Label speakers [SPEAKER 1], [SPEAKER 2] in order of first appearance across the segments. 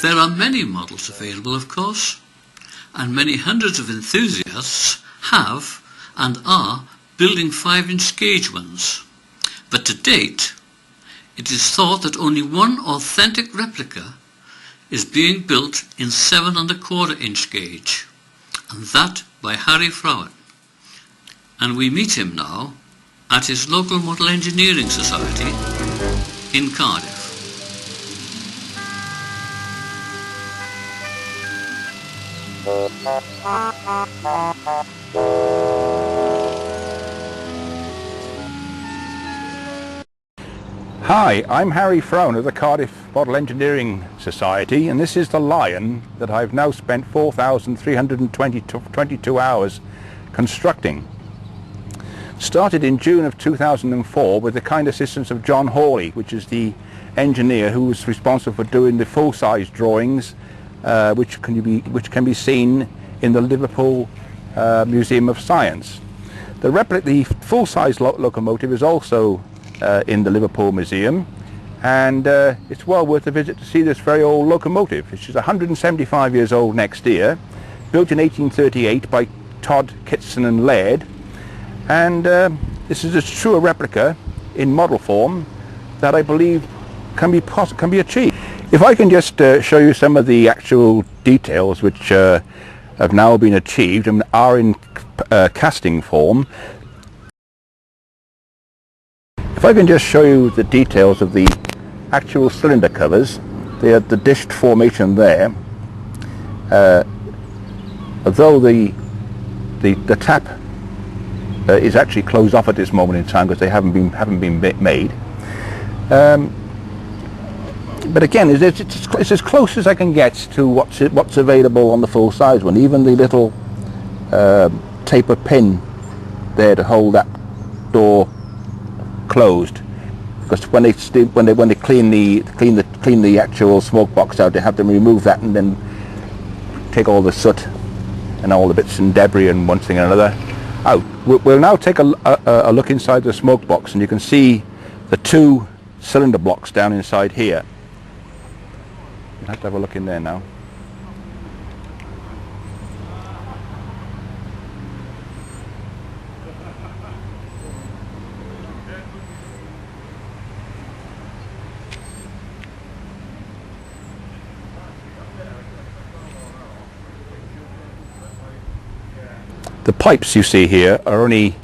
[SPEAKER 1] There are many models available, of course, and many hundreds of enthusiasts have and are building 5-inch gauge ones. But to date, it is thought that only one authentic replica is being built in 7¼ gauge, and that by Harrye Frowen. And we meet him now at his local Model Engineering Society in Cardiff.
[SPEAKER 2] Hi, I'm Harrye Frowen of the Cardiff Model Engineering Society, and this is the Lion that I've now spent 4,322 hours constructing. Started in June of 2004 with the kind assistance of John Hawley, which is the engineer who was responsible for doing the full-size drawings, which can be seen in the Liverpool Museum of Science. The full-size locomotive is also in the Liverpool Museum, and it's well worth a visit to see this very old locomotive. It's just 175 years old next year, built in 1838 by Todd, Kitson and Laird, and this is as true a replica in model form that I believe can be achieved. If I can just show you some of the actual details which have now been achieved and are in casting form. If I can just show you the details of the actual cylinder covers, they are the dished formation there. Although the tap is actually closed off at this moment in time because they haven't been made. But again, it's as close as I can get to what's available on the full size one. Even the little taper pin there to hold that door closed, because when they clean the actual smoke box out, they have to remove that and then take all the soot and all the bits and debris and one thing and another out. We'll now take a look inside the smoke box, and you can see the 2 cylinder blocks down inside here. You'll have to have a look in there now. The pipes you see here are only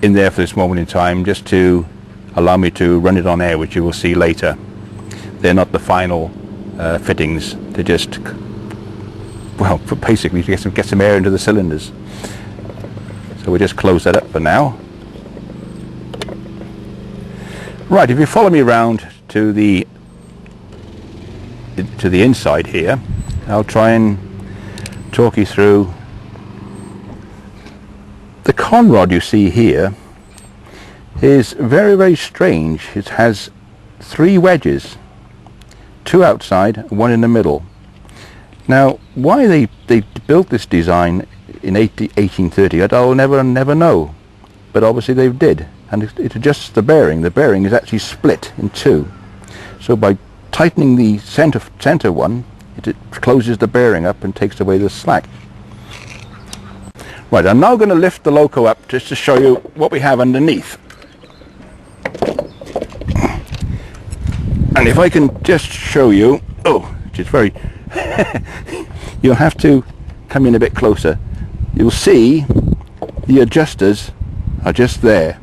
[SPEAKER 2] in there for this moment in time, just to allow me to run it on air, which you will see later. They're not the final fittings. They're just, well, basically to get some air into the cylinders. So we'll just close that up for now. Right, if you follow me around to the inside here, I'll try and talk you through. The conrod you see here is very, very strange. It has 3 wedges, 2 outside and 1 in the middle. Now, why they built this design in 1830, I'll never know, but obviously they did, and it adjusts the bearing. The bearing is actually split in 2, so by tightening the center one, it closes the bearing up and takes away the slack. Right, I'm now going to lift the loco up just to show you what we have underneath. And if I can just show you, which is very, you'll have to come in a bit closer. You'll see the adjusters are just there.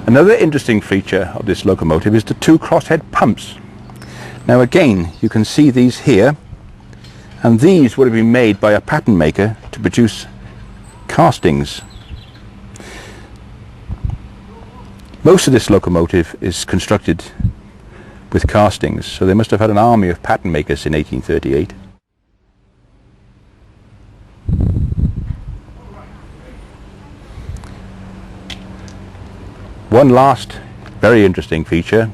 [SPEAKER 2] Another interesting feature of this locomotive is the 2 crosshead pumps. Now again, you can see these here, and these would have been made by a pattern maker to produce castings. Most of this locomotive is constructed with castings, so they must have had an army of pattern makers in 1838. One last very interesting feature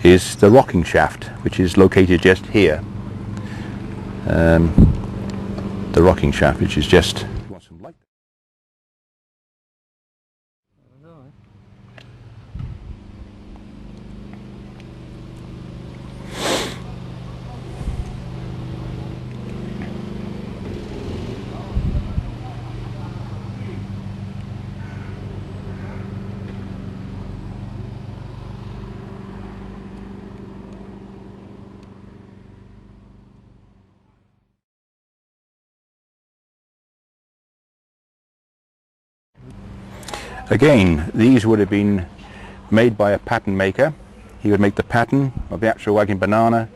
[SPEAKER 2] is the rocking shaft, which is located just here. The rocking shaft, which is just... Again, these would have been made by a pattern maker. He would make the pattern of the actual wagon banana,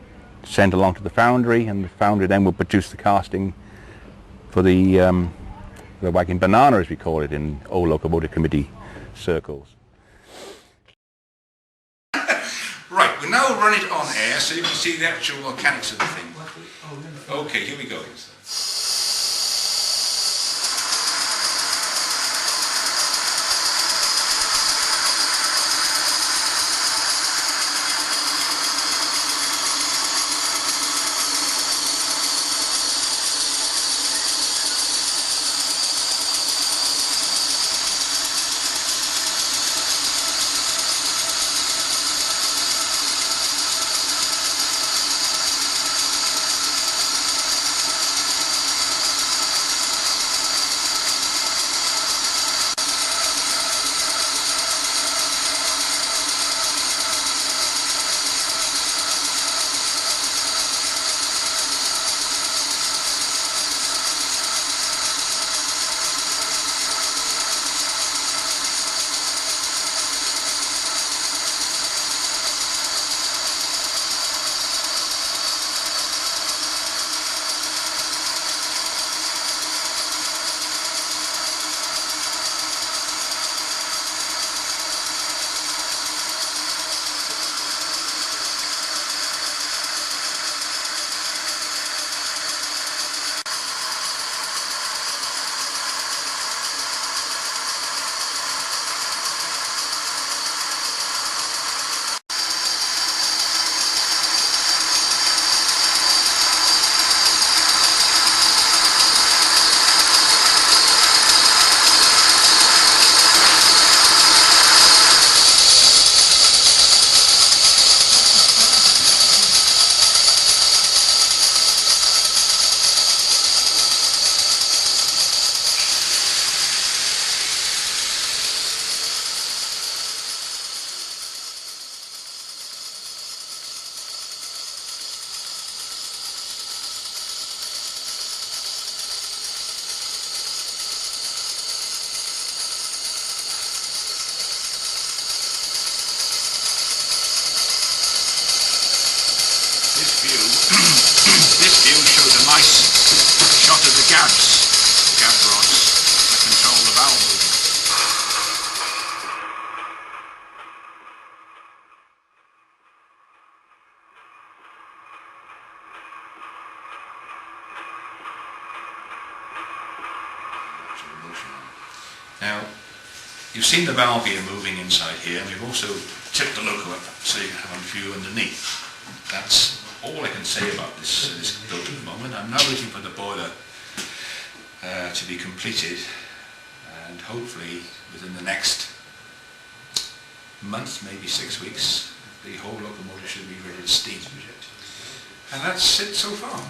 [SPEAKER 2] send along to the foundry, and the foundry then would produce the casting for the wagon banana, as we call it in old locomotive committee circles.
[SPEAKER 3] Right, we'll now run it on air so you can see the actual mechanics of the thing. Okay, here we go. This view shows a nice shot of the gab rods that control the valve movement. Now, you've seen the valve gear moving inside here, and we've also tipped the loco up so you can have a view underneath. That's all I can say about this boat at the moment. I'm now waiting for the boiler to be completed, and hopefully within the next month, maybe 6 weeks, the whole locomotive should be ready to steam. And that's it so far.